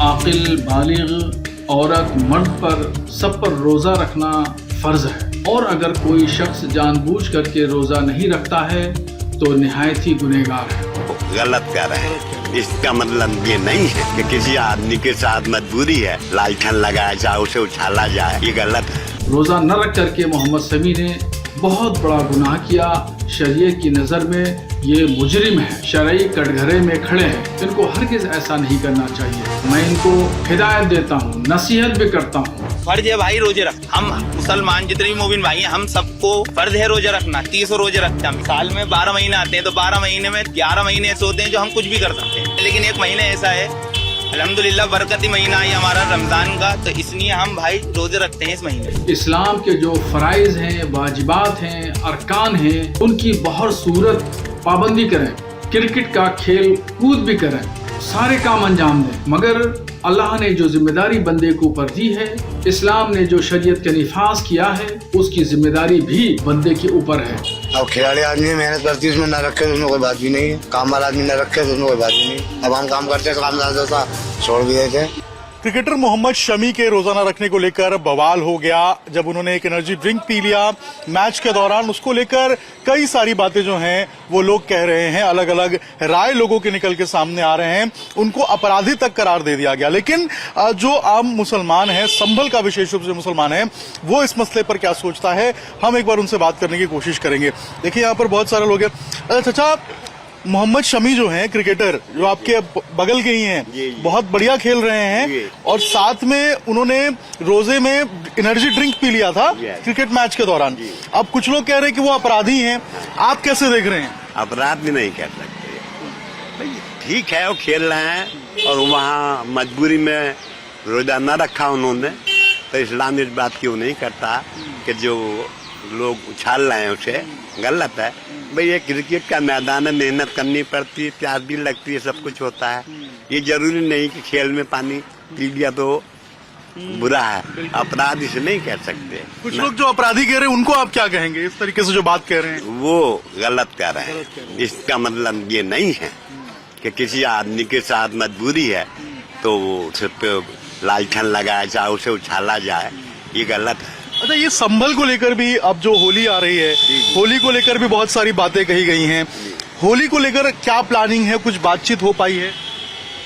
आकिल बालिग औरत मर्द पर सब पर रोज़ा रखना फ़र्ज़ है, और अगर कोई शख्स जानबूझ करके रोज़ा नहीं रखता है तो निहायत ही गुनहगार है। गलत कर रहे हैं। इसका मतलब ये नहीं है कि किसी आदमी के साथ मजबूरी है, लालठन लगाया जाए, उसे उछाला जाए, ये गलत है। रोज़ा न रख करके मोहम्मद शमी ने बहुत बड़ा गुनाह किया। शरीयत की नज़र में ये मुजरिम है, शरई कटघरे में खड़े हैं। इनको हरगिज़ ऐसा नहीं करना चाहिए। मैं इनको हिदायत देता हूँ, नसीहत भी करता हूँ। फर्ज है भाई रोजे रख, हम मुसलमान जितने भी मोमिन भाई हैं, हम सबको फर्ज है रोजे रखना। 30 रोजे रखते हैं। साल में 12 महीने आते हैं, तो 12 महीने में 11 महीने ऐसे होते हैं जो हम कुछ भी कर सकते हैं, लेकिन एक महीना ऐसा है अल्हम्दुलिल्लाह बरकती महीना है हमारा रमजान का, तो इसलिए हम भाई रोजे रखते हैं इस महीने। इस्लाम के जो फ़राइज़ हैं, वाजिबात हैं, अरकान हैं, उनकी बहुत सूरत पाबंदी करें। क्रिकेट का खेल कूद भी करें, सारे काम अंजाम दें, मगर अल्लाह ने जो जिम्मेदारी बंदे को ऊपर दी है, इस्लाम ने जो शरीयत का निफाज किया है, उसकी जिम्मेदारी भी बंदे के ऊपर है। अब खिलाड़ी आदमी मेहनत करती है, उसमें न रखे तो उसमें कोई बात भी नहीं है। काम वाला आदमी न रखे तो उसमें कोई बात भी नहीं। अब हम काम करते काम ज्यादा था, छोड़ भी देते। क्रिकेटर मोहम्मद शमी के रोजाना रखने को लेकर बवाल हो गया जब उन्होंने एक एनर्जी ड्रिंक पी लिया मैच के दौरान। उसको लेकर कई सारी बातें जो हैं वो लोग कह रहे हैं, अलग अलग राय लोगों के निकल के सामने आ रहे हैं। उनको अपराधी तक करार दे दिया गया। लेकिन जो आम मुसलमान है, संभल का विशेष रूप से मुसलमान है, वो इस मसले पर क्या सोचता है, हम एक बार उनसे बात करने की कोशिश करेंगे। देखिए यहाँ पर बहुत सारे लोग हैं। चाचा, मोहम्मद शमी जो हैं क्रिकेटर, जो आपके बगल के ही हैं, बहुत बढ़िया खेल रहे हैं, और साथ में उन्होंने रोजे में एनर्जी ड्रिंक पी लिया था क्रिकेट मैच के दौरान। अब कुछ लोग कह रहे हैं कि वो अपराधी हैं, आप कैसे देख रहे हैं? अपराध भी नहीं कर सकते। ठीक है, वो खेल रहे हैं और वहाँ मजबूरी में रोजा न रखा उन्होंने, तो इस्लाम इस बात क्यों नहीं करता कि जो लोग उछाल रहे हैं उसे गलत है। भाई ये क्रिकेट का मैदान है, मेहनत करनी पड़ती है, प्यास भी लगती है, सब कुछ होता है। ये जरूरी नहीं कि खेल में पानी पी लिया तो बुरा है। अपराध इसे नहीं कह सकते। कुछ लोग जो अपराधी कह रहे हैं उनको आप क्या कहेंगे? इस तरीके से जो बात कह रहे हैं वो गलत कह रहे हैं। इसका मतलब ये नहीं है कि किसी आदमी के साथ मजबूरी है तो उस पे लालठन लगाया जाए, उसे उछाला जाए, ये गलत है। अच्छा, ये संभल को लेकर भी अब जो होली आ रही है, होली को लेकर भी बहुत सारी बातें कही गई हैं। होली को लेकर क्या प्लानिंग है, कुछ बातचीत हो पाई है?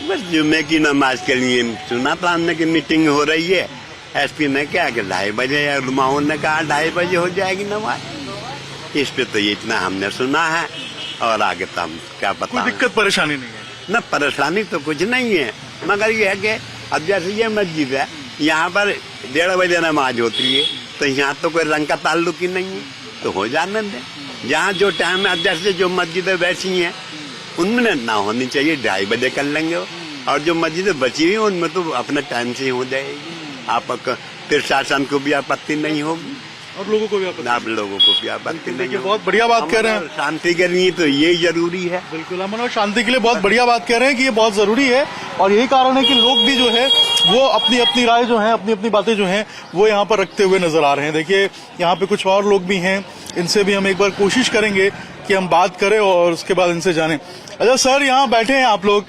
बस जुम्मे की नमाज के लिए सुना था हमने की मीटिंग हो रही है। एसपी ने क्या कि 2:30 बजे, या माहौल ने कहा 2:30 बजे हो जाएगी नमाज। इस पे तो ये इतना हमने सुना है, और आगे तो हम क्या पता। कोई दिक्कत परेशानी नहीं है? न, परेशानी तो कुछ नहीं है, मगर ये है कि अब जैसे ये मस्जिद है, यहाँ पर 1:30 बजे नमाज होती है, तो यहाँ तो कोई रंग का ताल्लुक ही नहीं है, तो हो जाने दें। जहाँ जो टाइम है, जैसे जो मस्जिदें वैसी हैं उनमें ना होनी चाहिए, 2:30 बजे कर लेंगे, और जो मस्जिदें बची हुई उनमें तो अपने टाइम से ही हो जाएगी। आप फिर शासन को भी आपत्ति नहीं होगी और लोगों को भी आप लोगों को भी आपत्ति नहीं होगी। बहुत बढ़िया बात कह रहे हैं। शांति के लिए तो यही जरूरी है। बिल्कुल, हम शांति के लिए बहुत बढ़िया बात कह रहे हैं कि ये बहुत जरूरी है, और यही कारण है कि लोग भी जो है वो अपनी अपनी राय जो है, अपनी अपनी बातें जो हैं वो यहाँ पर रखते हुए नजर आ रहे हैं। देखिए यहाँ पे कुछ और लोग भी हैं, इनसे भी हम एक बार कोशिश करेंगे कि हम बात करें और उसके बाद इनसे जानें। अच्छा सर, यहाँ बैठे हैं आप लोग,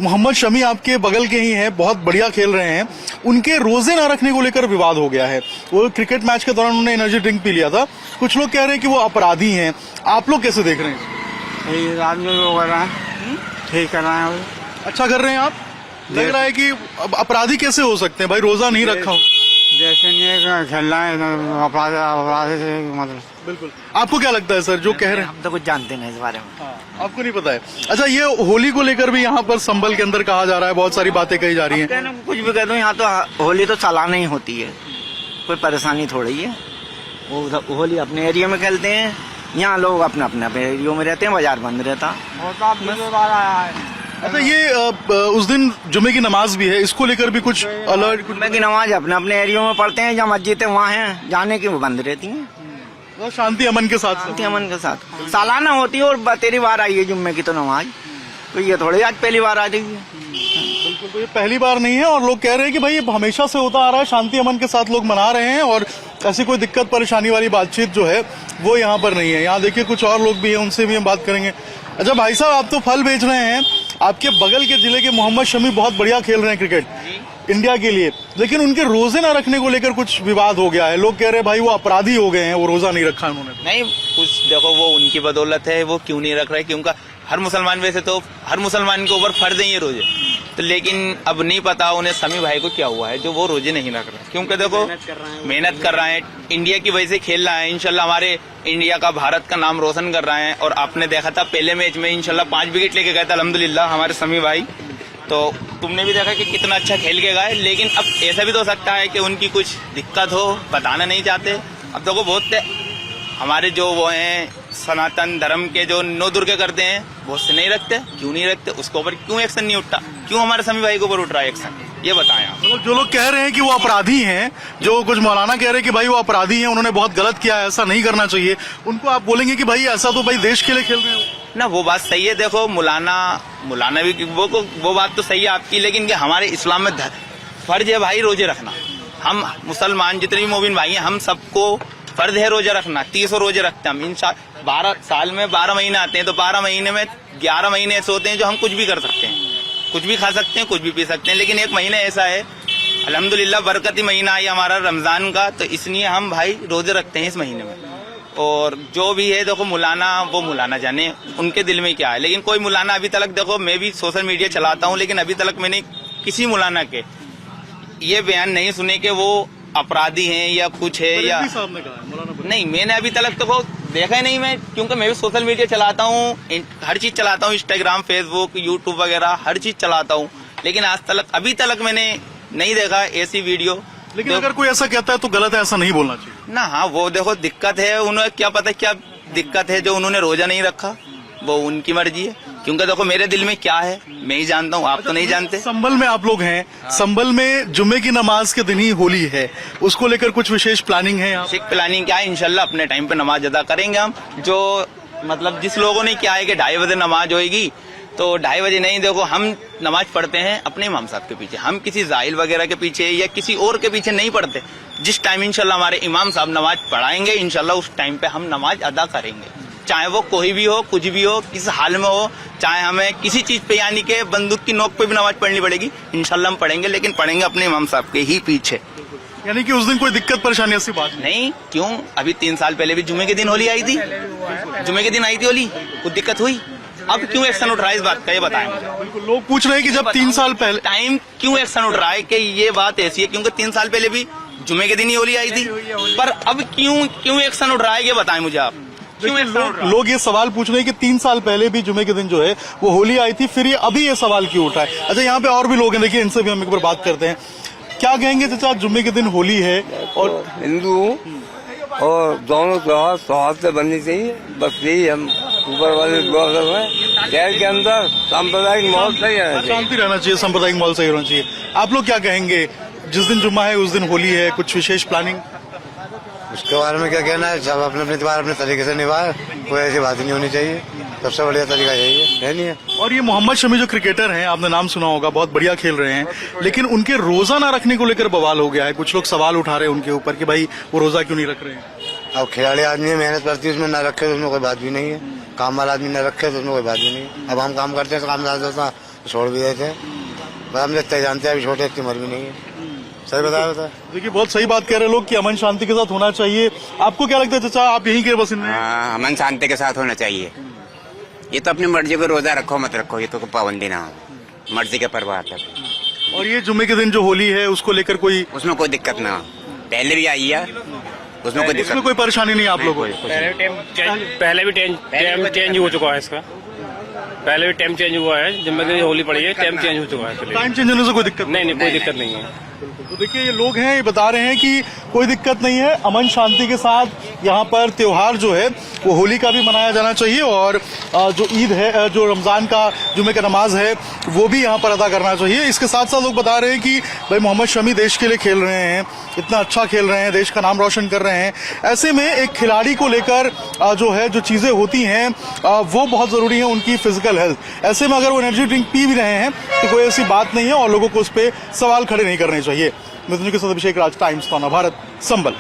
मोहम्मद शमी आपके बगल के ही हैं, बहुत बढ़िया खेल रहे हैं। उनके रोजे ना रखने को लेकर विवाद हो गया है। वो क्रिकेट मैच के दौरान उन्होंने एनर्जी ड्रिंक पी लिया था। कुछ लोग कह रहे हैं कि वो अपराधी हैं, आप लोग कैसे देख रहे हैं? ठीक कर रहे हैं, अच्छा कर रहे हैं आप? लग रहा है कि अपराधी कैसे हो सकते हैं भाई, रोजा नहीं रखा हो? जैसे नहीं खेलना है अपराध से मतलब। बिल्कुल, आपको क्या लगता है सर जो कह रहे हैं? हम तो कुछ जानते नहीं इस बारे में। आपको नहीं पता है? अच्छा, ये होली को लेकर भी यहाँ पर संभल के अंदर कहा जा रहा है, बहुत सारी बातें कही जा रही हैं। कुछ भी कह दो, यहाँ तो होली तो सालाना ही होती है, कोई परेशानी थोड़ी है। वो होली अपने एरिया में खेलते हैं, यहाँ लोग अपने अपने एरिया में रहते हैं, बाजार बंद रहता। अच्छा, ये उस दिन जुम्मे की नमाज भी है, इसको लेकर भी कुछ अलर्ट? जुम्मे की नमाज अपने अपने एरिया में पढ़ते हैं, जहाँ मस्जिदें वहाँ हैं, जाने की वो बंद रहती हैं। शांति अमन के साथ? शांति अमन के साथ सालाना होती है, और 13 बार आई है जुम्मे की तो नमाज, तो ये थोड़ी आज पहली बार आ रही है। बिल्कुल, तो ये पहली बार नहीं है, और लोग कह रहे हैं कि भाई ये हमेशा से होता आ रहा है, शांति अमन के साथ लोग मना रहे हैं, और ऐसी कोई दिक्कत परेशानी वाली बातचीत जो है वो यहाँ पर नहीं है। यहाँ देखिए कुछ और लोग भी हैं, उनसे भी हम बात करेंगे। अच्छा भाई साहब, आप तो फल बेच रहे हैं, आपके बगल के जिले के मोहम्मद शमी बहुत बढ़िया खेल रहे हैं क्रिकेट इंडिया के लिए, लेकिन उनके रोजे ना रखने को लेकर कुछ विवाद हो गया है। लोग कह रहे हैं भाई वो अपराधी हो गए हैं, वो रोजा नहीं रखा उन्होंने। नहीं, कुछ देखो वो उनकी बदौलत है, वो क्यों नहीं रख रहे, क्योंकि हर मुसलमान, वैसे तो हर मुसलमान के ऊपर फर्ज है ये रोजे, तो लेकिन अब नहीं पता उन्हें शमी भाई को क्या हुआ है जो वो रोजे नहीं रख रहे, क्योंकि देखो मेहनत कर रहे हैं, इंडिया की वजह से खेल रहे हैं, इंशाल्लाह हमारे इंडिया का, भारत का नाम रोशन कर रहे हैं। और आपने देखा था पहले मैच में इंशाल्लाह 5 विकेट लेके गए थे अल्हम्दुलिल्लाह हमारे शमी भाई, तो तुमने भी देखा कि कितना अच्छा खेल के गए। लेकिन अब ऐसा भी तो हो सकता है कि उनकी कुछ दिक्कत हो, बताना नहीं चाहते। अब देखो बहुत हमारे जो वो हैं सनातन धर्म के जो 9 दुर्गे करते हैं, बहुत से नहीं रखते, क्यों नहीं रखते, उसके ऊपर क्यों एक्शन नहीं उठता, क्यों हमारे शमी भाई के ऊपर उठ रहा है एक्शन, ये बताएं आप। मतलब जो लोग कह रहे हैं कि वो अपराधी हैं, जो कुछ मौलाना कह रहे हैं कि भाई वो अपराधी हैं, उन्होंने बहुत गलत किया है, ऐसा नहीं करना चाहिए, उनको आप बोलेंगे कि भाई ऐसा तो भाई देश के लिए खेल रहे हो ना। वो बात सही है, देखो मौलाना भी वो बात तो सही है आपकी, लेकिन कि हमारे इस्लाम में फर्ज है भाई रोजे रखना। हम मुसलमान जितने भी मोमिन भाई हैं, हम सबको फर्ज है रोजा रखना। 30 रोजे रखते हैं हम, 12 साल में 12 महीने आते हैं, तो 12 महीने में 11 महीने ऐसे होते हैं जो हम कुछ भी कर सकते हैं, कुछ भी खा सकते हैं, कुछ भी पी सकते हैं। लेकिन एक महीना ऐसा है अल्हम्दुलिल्लाह बरकती महीना है हमारा रमजान का, तो इसलिए हम भाई रोजे रखते हैं इस महीने में। और जो भी है देखो मुलाना जाने उनके दिल में क्या है, लेकिन कोई मुलाना अभी तक, देखो मैं भी सोशल मीडिया चलाता हूँ, लेकिन अभी तक मैंने किसी मुलाना के ये बयान नहीं सुने कि वो अपराधी हैं या कुछ है या नहीं। मैंने अभी तक तो देखा ही नहीं मैं, क्योंकि मैं भी सोशल मीडिया चलाता हूँ, हर चीज चलाता हूँ, इंस्टाग्राम, फेसबुक, यूट्यूब वगैरह हर चीज चलाता हूँ, लेकिन आज तक अभी तक मैंने नहीं देखा ऐसी वीडियो। लेकिन अगर कोई ऐसा कहता है तो गलत है, ऐसा नहीं बोलना चाहिए ना। हाँ, वो देखो दिक्कत है, उन्हें क्या पता क्या दिक्कत है जो उन्होंने रोजा नहीं रखा, वो उनकी मर्जी है, क्योंकि देखो मेरे दिल में क्या है मैं ही जानता हूँ, आप तो नहीं जानते। संभल में आप लोग हैं, संभल में जुम्मे की नमाज के दिन ही होली है, उसको लेकर कुछ विशेष प्लानिंग है यहाँ? सिख प्लानिंग क्या है, इंशाल्लाह अपने टाइम पे नमाज अदा करेंगे हम। जो मतलब जिस लोगों ने क्या है कि 2:30 बजे नमाज होएगी, तो 2:30 बजे नहीं, देखो हम नमाज पढ़ते हैं अपने इमाम साहब के पीछे, हम किसी जाहिल वगैरह के पीछे या किसी और के पीछे नहीं पढ़ते। जिस टाइम इंशाल्लाह हमारे इमाम साहब नमाज पढ़ाएंगे, इंशाल्लाह उस टाइम पे हम नमाज अदा करेंगे, चाहे वो कोई भी हो, कुछ भी हो, किस हाल में हो, चाहे हमें किसी चीज पे यानी कि बंदूक की नोक पे भी नमाज पढ़नी पड़ेगी, इंशाल्लाह हम पढ़ेंगे, लेकिन पढ़ेंगे अपने इमाम साहब के ही पीछे। यानी कि उस दिन कोई दिक्कत परेशानी ऐसी बात नहीं। क्यों, अभी 3 साल पहले भी जुमे के दिन होली आई थी, जुमे के दिन आई थी होली, कुछ दिक्कत हुई? अब क्यों एक्शन उठ रहा है इस बात का, ये बताएं। बिल्कुल, लोग पूछ रहे हैं कि जब 3 साल पहले टाइम क्यों एक्शन उठ रहा है कि ये बात ऐसी है, क्योंकि 3 साल पहले भी जुमे के दिन ही होली आई थी, पर अब क्यों एक्शन उठ रहा है, ये बताएं मुझे आप। लोग ये सवाल पूछ रहे हैं कि 3 साल पहले भी जुमे के दिन जो है वो होली आई थी, फिर ये अभी ये सवाल क्यों उठा है? अच्छा, यहाँ पे और भी लोग हैं, देखिए इनसे भी हम एक बार बात करते हैं। क्या कहेंगे चाचा, जुम्मे के दिन होली है और हिंदू और दोनों त्योहार सौहार्द से बननी चाहिए, बस यही हम ऊपर वाले दुआ कर रहे हैं। शहर के अंदर सांप्रदायिक माहौल सही रहना चाहिए, शांति रहना चाहिए, सांप्रदायिक माहौल सही रहना चाहिए। आप लोग क्या कहेंगे, जिस दिन जुम्मा है उस दिन होली है, कुछ विशेष प्लानिंग? उसके बारे में क्या कहना है, सब अपने अपने त्योहार अपने तरीके से निभाए, कोई ऐसी बात नहीं होनी चाहिए, सबसे बढ़िया तरीका यही है नहीं है। और ये मोहम्मद शमी जो क्रिकेटर हैं, आपने नाम सुना होगा, बहुत बढ़िया खेल रहे हैं, लेकिन उनके रोजा ना रखने को लेकर बवाल हो गया है। कुछ लोग सवाल उठा रहे हैं उनके ऊपर कि भाई वो रोजा क्यों नहीं रख रहे हैं। अब खिलाड़ी आदमी मेहनत करती है, उसमें न रखे तो उसमें कोई बात भी नहीं है, काम वाला आदमी न रखे तो उसमें कोई बात भी नहीं है। अब हम काम करते हैं तो काम ज्यादा होता तो छोड़ भी देते हैं, हम देखते जानते हैं, अभी छोटे इतनी उम्र भी नहीं है। सही बताया। देखिए बहुत सही बात कह रहे हैं लोग कि अमन शांति के साथ होना चाहिए। आपको क्या लगता है चाचा, आप यहीं के बसिंदे हैं? हाँ, अमन शांति के साथ होना चाहिए। ये तो अपनी मर्जी को रोजा रखो मत रखो, ये तो पाबंदी ना हो, मर्जी का पर्व आता है। और ये जुम्मे के दिन जो होली है उसको लेकर कोई, उसमें कोई दिक्कत ना हो, पहले भी आई है, उसमें कोई दिक्कत, उसमें कोई परेशानी नहीं है आप लोगों को? पहले भी टाइम चेंज हो चुका है इसका, पहले भी टाइम चेंज हुआ है, जब मैंने होली पड़ी है टाइम चेंज हो चुका है। टाइम चेंज होने से कोई दिक्कत नहीं, कोई दिक्कत नहीं है। तो देखिए ये लोग हैं, ये बता रहे हैं कि कोई दिक्कत नहीं है, अमन शांति के साथ यहाँ पर त्योहार जो है वो होली का भी मनाया जाना चाहिए, और जो ईद है, जो रमजान का जुमे का नमाज है वो भी यहाँ पर अदा करना चाहिए। इसके साथ साथ लोग बता रहे हैं कि भाई मोहम्मद शमी देश के लिए खेल रहे हैं, इतना अच्छा खेल रहे हैं, देश का नाम रोशन कर रहे हैं, ऐसे में एक खिलाड़ी को लेकर जो है जो चीजें होती हैं वो बहुत जरूरी है, उनकी फिजिकल हेल्थ। ऐसे में अगर वो एनर्जी ड्रिंक पी भी रहे हैं तो कोई ऐसी बात नहीं है और लोगों को उस पर सवाल खड़े नहीं करने चाहिए। मृत्युंजय के साथ अभिषेक राज, टाइम्स, भारत, संबल।